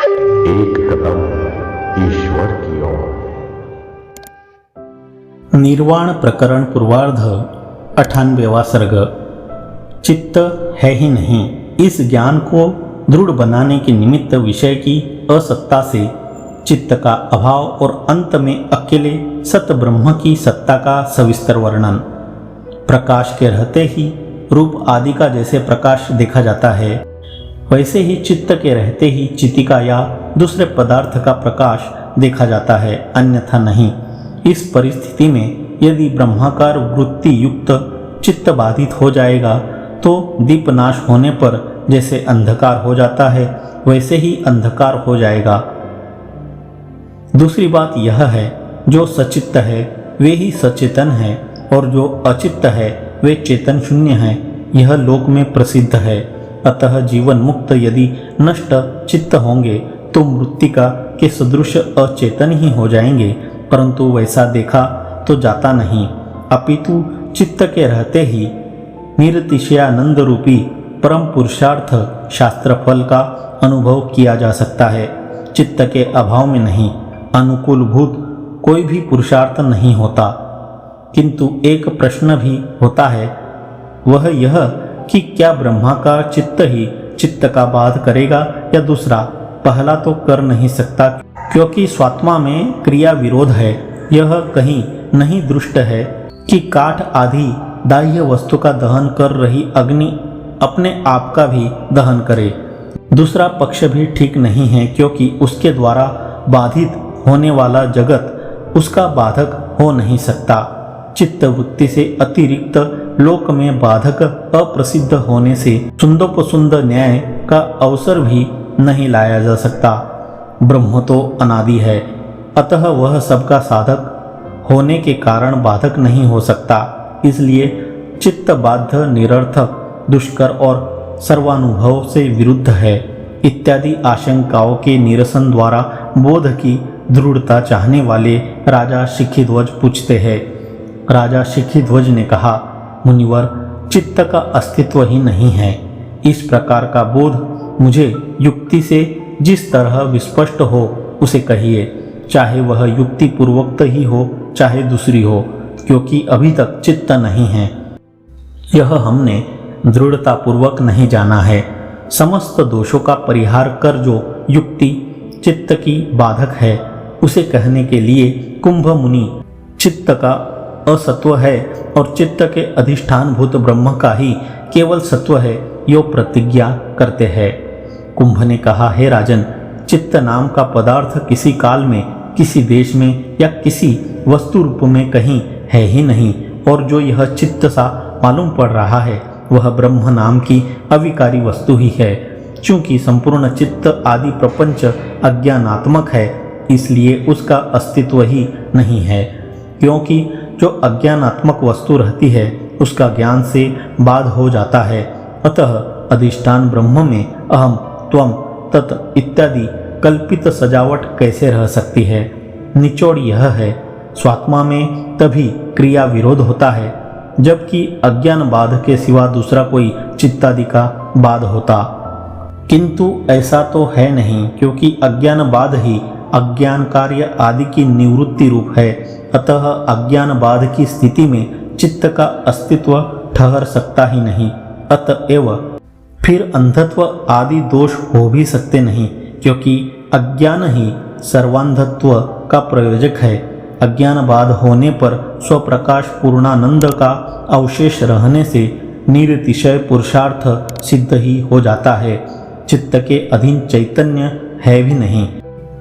एक कदम ईश्वर की ओर। निर्वाण प्रकरण पूर्वार्ध 98वां सर्ग। चित्त है ही नहीं। इस ज्ञान को दृढ़ बनाने के निमित्त विषय की असत्ता से चित्त का अभाव और अंत में अकेले सत ब्रह्म की सत्ता का सविस्तर वर्णन। प्रकाश के रहते ही रूप आदि का जैसे प्रकाश देखा जाता है, वैसे ही चित्त के रहते ही चितिका या दूसरे पदार्थ का प्रकाश देखा जाता है, अन्यथा नहीं। इस परिस्थिति में यदि ब्रह्माकार वृत्ति युक्त चित्त बाधित हो जाएगा तो दीप नाश होने पर जैसे अंधकार हो जाता है वैसे ही अंधकार हो जाएगा। दूसरी बात यह है, जो सचित्त है वे ही सचेतन है और जो अचित्त है वे चेतन शून्य है। यह लोक में प्रसिद्ध है। अतः जीवन मुक्त यदि नष्ट चित्त होंगे तो मृत्तिका के सदृश अचेतन ही हो जाएंगे, परंतु वैसा देखा तो जाता नहीं। अपितु चित्त के रहते ही निरतिशयानंद रूपी परम पुरुषार्थ शास्त्र फल का अनुभव किया जा सकता है। चित्त के अभाव में नहीं, अनुकूलभूत कोई भी पुरुषार्थ नहीं होता। किंतु एक प्रश्न भी होता है, वह यह कि क्या ब्रह्माकार चित्त ही चित्त का बाध करेगा या दूसरा? पहला तो कर नहीं सकता, क्योंकि स्वात्मा में क्रिया विरोध है। यह कहीं नहीं दृष्ट है कि काठ आदि दाह्य वस्तु का दहन कर रही अग्नि अपने आप का भी दहन करे। दूसरा पक्ष भी ठीक नहीं है, क्योंकि उसके द्वारा बाधित होने वाला जगत उसका बाधक हो नहीं सकता। चित्त वृत्ति से अतिरिक्त लोक में बाधक अप्रसिद्ध होने से सुंदोपसुंद न्याय का अवसर भी नहीं लाया जा सकता। ब्रह्म तो अनादि है, अतः वह सबका साधक होने के कारण बाधक नहीं हो सकता। इसलिए चित्त बाध्य, निरर्थक, दुष्कर और सर्वानुभव से विरुद्ध है इत्यादि आशंकाओं के निरसन द्वारा बोध की दृढ़ता चाहने वाले राजा शिखिध्वज पूछते हैं। राजा शिखिध्वज ने कहा, मुनिवर, चित्त का अस्तित्व ही नहीं है। इस प्रकार का बोध मुझे युक्ति से जिस तरह विस्पष्ट हो उसे कहिए, चाहे वह युक्ति पूर्वक ही हो चाहे दूसरी हो, क्योंकि अभी तक चित्त नहीं है। यह हमने दृढ़ता पूर्वक नहीं जाना है। समस्त दोषों का परिहार कर जो युक्ति चित्त की बाधक है उसे कहने के लिए कुंभ मुनि चित्त का असत्व है और चित्त के अधिष्ठानभूत ब्रह्म का ही केवल सत्व है यो प्रतिज्ञा करते हैं। कुंभ ने कहा, हे राजन, चित्त नाम का पदार्थ किसी काल में, किसी देश में या किसी वस्तु रूप में कहीं है ही नहीं, और जो यह चित्त सा मालूम पड़ रहा है वह ब्रह्म नाम की अविकारी वस्तु ही है। चूंकि संपूर्ण चित्त आदि प्रपंच अज्ञानात्मक है, इसलिए उसका अस्तित्व ही नहीं है। क्योंकि जो अज्ञानात्मक वस्तु रहती है उसका ज्ञान से बाध हो जाता है। अतः अधिष्ठान ब्रह्म में अहम, त्वम, तत् इत्यादि कल्पित सजावट कैसे रह सकती है? निचोड़ यह है, स्वात्मा में तभी क्रिया विरोध होता है जबकि अज्ञान बाध के सिवा दूसरा कोई चित्तादि का बाध होता। किंतु ऐसा तो है नहीं, क्योंकि अज्ञान बाध ही अज्ञान कार्य आदि की निवृत्ति रूप है। अतः अज्ञान बाध की स्थिति में चित्त का अस्तित्व ठहर सकता ही नहीं। अतएव फिर अंधत्व आदि दोष हो भी सकते नहीं, क्योंकि अज्ञान ही सर्वांधत्व का प्रयोजक है। अज्ञान बाध होने पर स्वप्रकाश पूर्णानंद का अवशेष रहने से निरतिशय पुरुषार्थ सिद्ध ही हो जाता है। चित्त के अधीन चैतन्य है भी नहीं,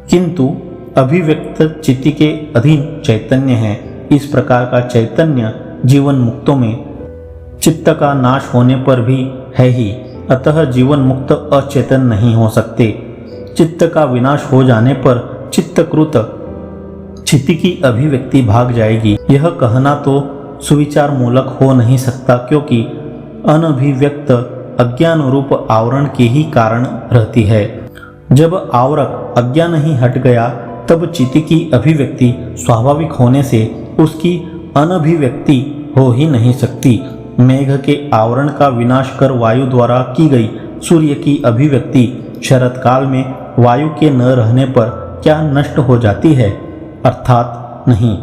किंतु अभिव्यक्त चित्त के अधीन चैतन्य है। इस प्रकार का चैतन्य जीवन मुक्तों में चित्त का नाश होने पर भी है ही, अतः जीवन मुक्त अचेतन नहीं हो सकते। चित्त का विनाश हो जाने पर चित्तकृत चित्त की अभिव्यक्ति भाग जाएगी। यह कहना तो सुविचार मूलक हो नहीं सकता, क्योंकि अनभिव्यक्त अज्ञान रूप आवरण के ही कारण रहती है। जब आवरक अज्ञान ही हट गया तब चित्त की अभिव्यक्ति स्वाभाविक होने से उसकी अनभिव्यक्ति हो ही नहीं सकती। मेघ के आवरण का विनाश कर वायु द्वारा की गई सूर्य की अभिव्यक्ति शरत काल में वायु के न रहने पर क्या नष्ट हो जाती है? अर्थात नहीं,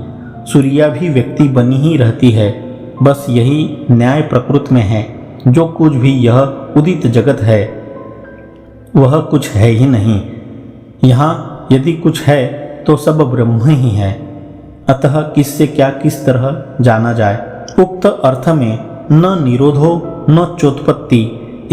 सूर्या भी व्यक्ति बनी ही रहती है। बस यही न्याय प्रकृति में है। जो कुछ भी यह उदित जगत है वह कुछ है ही नहीं। यहाँ यदि कुछ है तो सब ब्रह्म ही है। अतः किससे क्या किस तरह जाना जाए? उक्त अर्थ में न निरोधो न चोत्पत्ति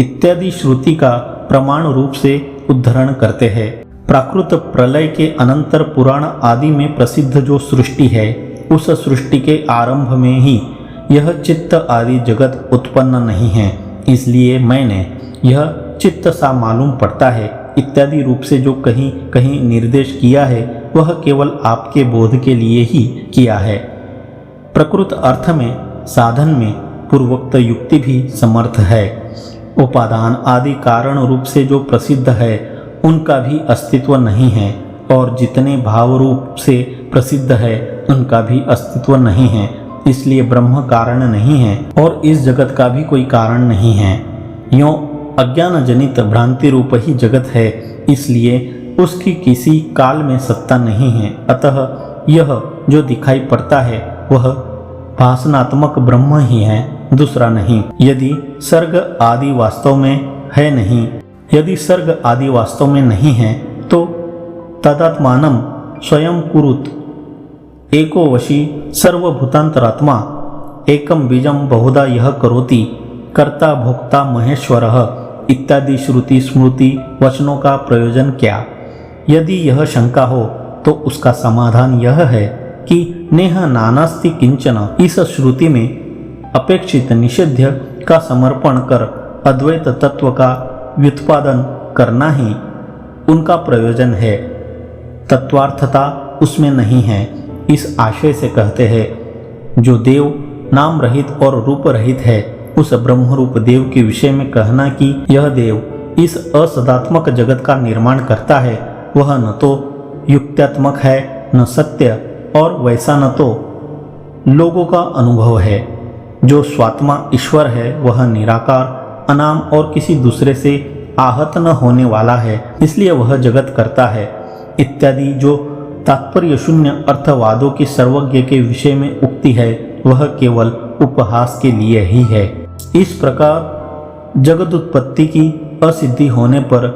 इत्यादि श्रुति का प्रमाण रूप से उद्धरण करते हैं। प्राकृत प्रलय के अनंतर पुराण आदि में प्रसिद्ध जो सृष्टि है, उस सृष्टि के आरंभ में ही यह चित्त आदि जगत उत्पन्न नहीं है। इसलिए मैंने यह चित्त सा मालूम पड़ता है इत्यादि रूप से जो कहीं कहीं निर्देश किया है वह केवल आपके बोध के लिए ही किया है। प्रकृत अर्थ में साधन में पूर्वोक्त युक्ति भी समर्थ है। उपादान आदि कारण रूप से जो प्रसिद्ध है उनका भी अस्तित्व नहीं है, और जितने भाव रूप से प्रसिद्ध है उनका भी अस्तित्व नहीं है। इसलिए ब्रह्म कारण नहीं है और इस जगत का भी कोई कारण नहीं है। यों अज्ञान जनित भ्रांति रूप ही जगत है, इसलिए उसकी किसी काल में सत्ता नहीं है। अतः यह जो दिखाई पड़ता है वह भासनात्मक ब्रह्म ही है, दूसरा नहीं। यदि सर्ग आदि वास्तव में है नहीं, यदि सर्ग आदि वास्तव में नहीं है तो तदात्मानं स्वयं कुरुत एको वशी सर्वभूतांतरात्मा एकम बीजम बहुधा यह करोति कर्ता भोक्ता महेश्वरः इत्यादि श्रुति स्मृति वचनों का प्रयोजन क्या? यदि यह शंका हो तो उसका समाधान यह है कि नेह नानास्ति किंचन, इस श्रुति में अपेक्षित निषिद्ध का समर्पण कर अद्वैत तत्व का व्युत्पादन करना ही उनका प्रयोजन है। तत्वार्थता उसमें नहीं है। इस आशय से कहते हैं जो देव नाम रहित और रूप रहित है, उस ब्रह्मरूप देव के विषय में कहना कि यह देव इस असदात्मक जगत का निर्माण करता है, वह न तो युक्त्यात्मक है न सत्य, और वैसा न तो लोगों का अनुभव है। जो स्वात्मा ईश्वर है वह निराकार अनाम और किसी दूसरे से आहत न होने वाला है, इसलिए वह जगत करता है इत्यादि जो तात्पर्य शून्य अर्थवादों की सर्वज्ञ के विषय में उक्ति है वह केवल उपहास के लिए ही है। इस प्रकार जगत उत्पत्ति की असिद्धि होने पर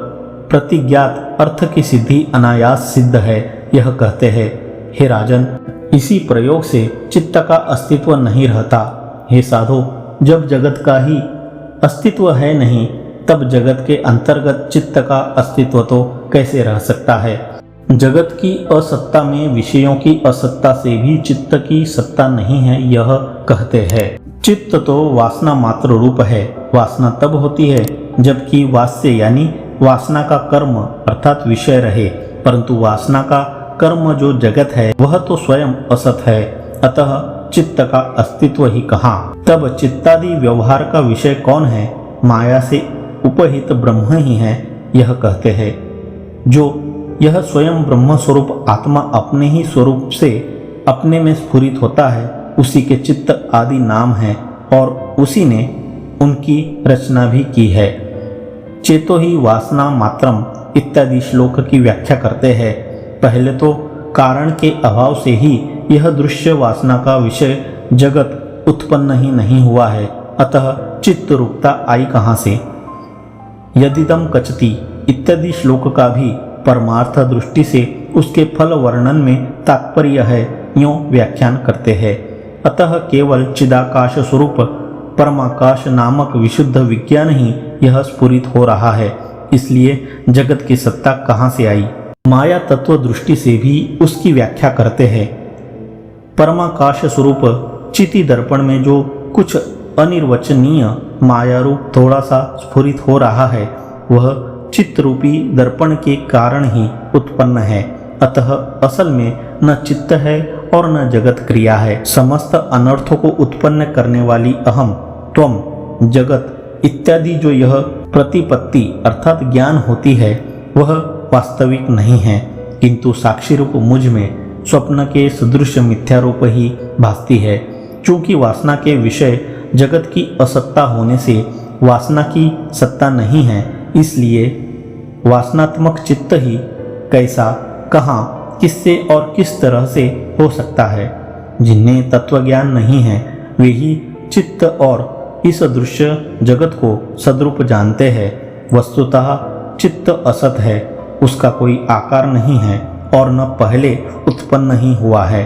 प्रतिज्ञात अर्थ की सिद्धि अनायास सिद्ध है, यह कहते हैं। हे राजन, इसी प्रयोग से चित्त का अस्तित्व नहीं रहता। हे साधो, जब जगत का ही अस्तित्व है नहीं तब जगत के अंतर्गत चित्त का अस्तित्व तो कैसे रह सकता है? जगत की असत्ता में विषयों की असत्ता से भी चित्त की सत्ता नहीं है, यह कहते हैं। चित्त तो वासना मात्र रूप है। वासना तब होती है जबकि वास्य यानी वासना का कर्म अर्थात विषय रहे, परंतु वासना का कर्म जो जगत है वह तो स्वयं असत है। अतः चित्त का अस्तित्व ही कहाँ? तब चित्तादि व्यवहार का विषय कौन है? माया से उपहित ब्रह्म ही है, यह कहते हैं। जो यह स्वयं ब्रह्म स्वरूप आत्मा अपने ही स्वरूप से अपने में स्फुरित होता है, उसी के चित्त आदि नाम है और उसी ने उनकी रचना भी की है। चेतो ही वासना मात्रम इत्यादि श्लोक की व्याख्या करते हैं। पहले तो कारण के अभाव से ही यह दृश्य वासना का विषय जगत उत्पन्न ही नहीं हुआ है, अतः चित्त रूपता आई कहाँ से? यदिदम कचति इत्यादि श्लोक का भी परमार्थ दृष्टि से उसके फल वर्णन में तात्पर्य है, यूं व्याख्यान करते हैं। अतः केवल चिदाकाश स्वरूप परमाकाश नामक विशुद्ध विज्ञान ही यह स्फुरित हो रहा है। इसलिए जगत की सत्ता कहाँ से आई? माया तत्व दृष्टि से भी उसकी व्याख्या करते हैं। परमाकाश स्वरूप चिति दर्पण में जो कुछ अनिर्वचनीय माया रूप थोड़ा सा स्फुरित हो रहा है वह चित्त रूपी दर्पण के कारण ही उत्पन्न है। अतः असल में न चित्त है और न जगत क्रिया है। समस्त अनर्थों को उत्पन्न करने वाली अहम, त्वम, जगत इत्यादि जो यह प्रतिपत्ति अर्थात ज्ञान होती है वह वास्तविक नहीं है, किंतु साक्षी रूप मुझ में स्वप्न के सदृश मिथ्या रूप ही भासती है। चूंकि वासना के विषय जगत की असत्ता होने से वासना की सत्ता नहीं है, इसलिए वासनात्मक चित्त ही कैसा, कहाँ, किससे और किस तरह से हो सकता है। जिन्हें तत्वज्ञान नहीं है वे ही चित्त और इस दृश्य जगत को सद्रूप जानते हैं। वस्तुतः चित्त असत है, उसका कोई आकार नहीं है और न पहले उत्पन्न ही हुआ है।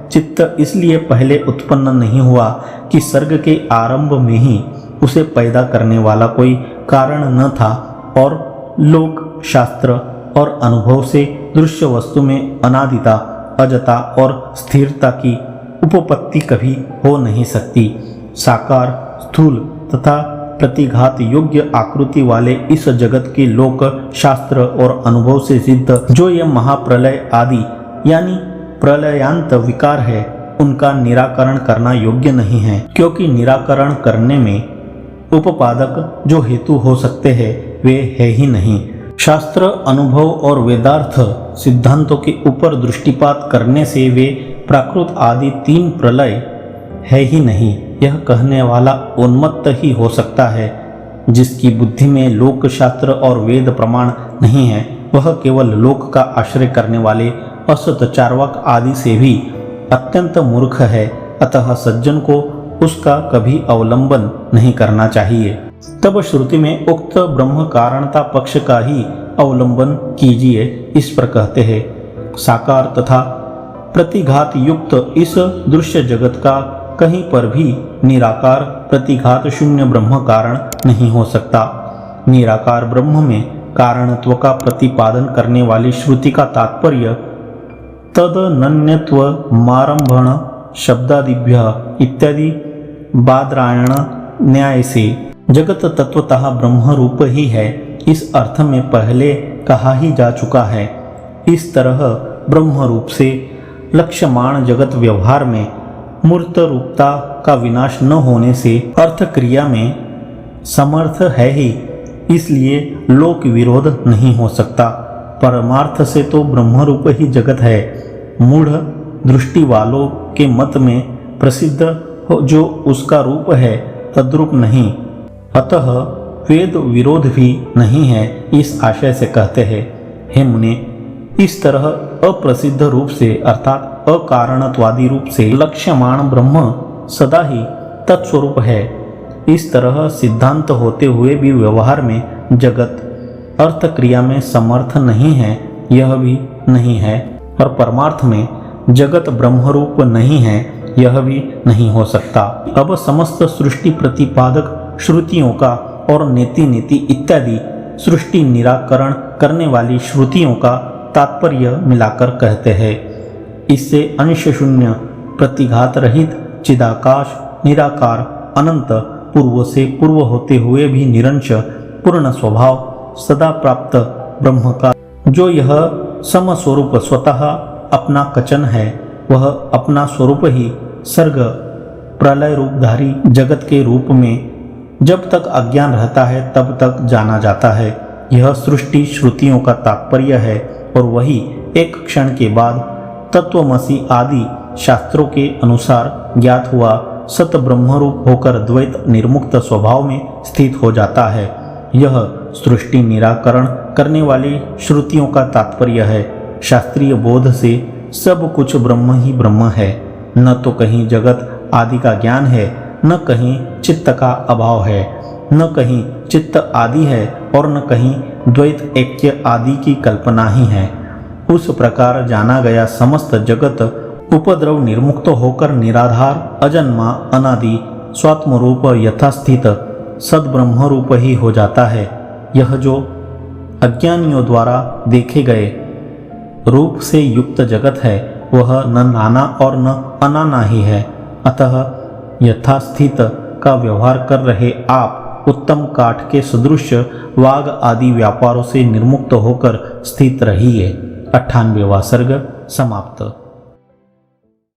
चित्त इसलिए पहले उत्पन्न नहीं हुआ कि सर्ग के आरंभ में ही उसे पैदा करने वाला कोई कारण न था और लोक, शास्त्र और अनुभव से दृश्य वस्तु में अनादिता, अजता और स्थिरता की उपपत्ति कभी हो नहीं सकती। साकार, स्थूल तथा प्रतिघात योग्य आकृति वाले इस जगत के लोक, शास्त्र और अनुभव से सिद्ध जो ये महाप्रलय आदि यानी प्रलयांत विकार है, उनका निराकरण करना योग्य नहीं है, क्योंकि निराकरण करने में उपपादक जो हेतु हो सकते हैं वे है ही नहीं। शास्त्र, अनुभव और वेदार्थ सिद्धांतों के ऊपर दृष्टिपात करने से वे प्राकृत आदि तीन प्रलय है ही नहीं, यह कहने वाला उन्मत्त ही हो सकता है। जिसकी बुद्धि में लोक, शास्त्र और वेद प्रमाण नहीं है, वह केवल लोक का आश्रय करने वाले असत, चार्वाक आदि से भी अत्यंत मूर्ख है। अतः सज्जन को उसका कभी अवलंबन नहीं करना चाहिए। तब श्रुति में उक्त ब्रह्म कारणता पक्ष का ही अवलंबन कीजिए। इस पर कहते हैं, साकार तथा प्रतिघात युक्त इस दृश्य जगत का कहीं पर भी निराकार, प्रतिघात शून्य ब्रह्म कारण नहीं हो सकता। निराकार ब्रह्म में कारणत्व का प्रतिपादन करने वाली श्रुति का तात्पर्य तदनन्यत्व मारंभण शब्दादिभ्य इत्यादि बादरायण न्याय से जगत तत्वतः ब्रह्म रूप ही है, इस अर्थ में पहले कहा ही जा चुका है। इस तरह ब्रह्म रूप से लक्ष्यमाण जगत व्यवहार में मूर्त रूपता का विनाश न होने से अर्थ क्रिया में समर्थ है ही, इसलिए लोक विरोध नहीं हो सकता। परमार्थ से तो ब्रह्म रूप ही जगत है। मूढ़ दृष्टि वालों के मत में प्रसिद्ध जो उसका रूप है तद्रूप नहीं, अतः वेद विरोध भी नहीं है, इस आशय से कहते हैं। हे मुने, इस तरह अप्रसिद्ध रूप से अर्थात अकारणत्वादी रूप से लक्ष्यमाण ब्रह्म सदा ही तत्स्वरूप है। इस तरह सिद्धांत होते हुए भी व्यवहार में जगत अर्थ क्रिया में समर्थ नहीं है, यह भी नहीं है, और परमार्थ में जगत ब्रह्मरूप नहीं है, यह भी नहीं हो सकता। अब समस्त सृष्टि प्रतिपादक श्रुतियों का और नेति नीति इत्यादि सृष्टि निराकरण करने वाली श्रुतियों का तात्पर्य मिलाकर कहते हैं। इससे अंश शून्य, प्रतिघात रहित, चिदाकाश, निराकार, अनंत, पूर्व से पूर्व होते हुए भी निरंश, पूर्ण स्वभाव, सदा प्राप्त ब्रह्म का जो यह समस्वरूप स्वतः अपना कचन है, वह अपना स्वरूप ही सर्ग प्रलय रूपधारी जगत के रूप में जब तक अज्ञान रहता है तब तक जाना जाता है। यह सृष्टि श्रुतियों का तात्पर्य है और वही एक क्षण के बाद तत्वमसि आदि शास्त्रों के अनुसार ज्ञात हुआ सत ब्रह्मरूप होकर द्वैत निर्मुक्त स्वभाव में स्थित हो जाता है। यह सृष्टि निराकरण करने वाली श्रुतियों का तात्पर्य है। शास्त्रीय बोध से सब कुछ ब्रह्म ही ब्रह्म है, न तो कहीं जगत आदि का ज्ञान है, न कहीं चित्त का अभाव है, न कहीं चित्त आदि है और न कहीं द्वैत ऐक्य आदि की कल्पना ही है। उस प्रकार जाना गया समस्त जगत उपद्रव निर्मुक्त होकर निराधार, अजन्मा, अनादि, स्वात्मरूप यथास्थित सद्ब्रह्म रूप ही हो जाता है। यह जो अज्ञानियों द्वारा देखे गए रूप से युक्त जगत है, वह न नाना और न अनाना ही है। अतः यथास्थित का व्यवहार कर रहे आप उत्तम काठ के सदृश वाग आदि व्यापारों से निर्मुक्त होकर स्थित रहिए। 98वां सर्ग समाप्त।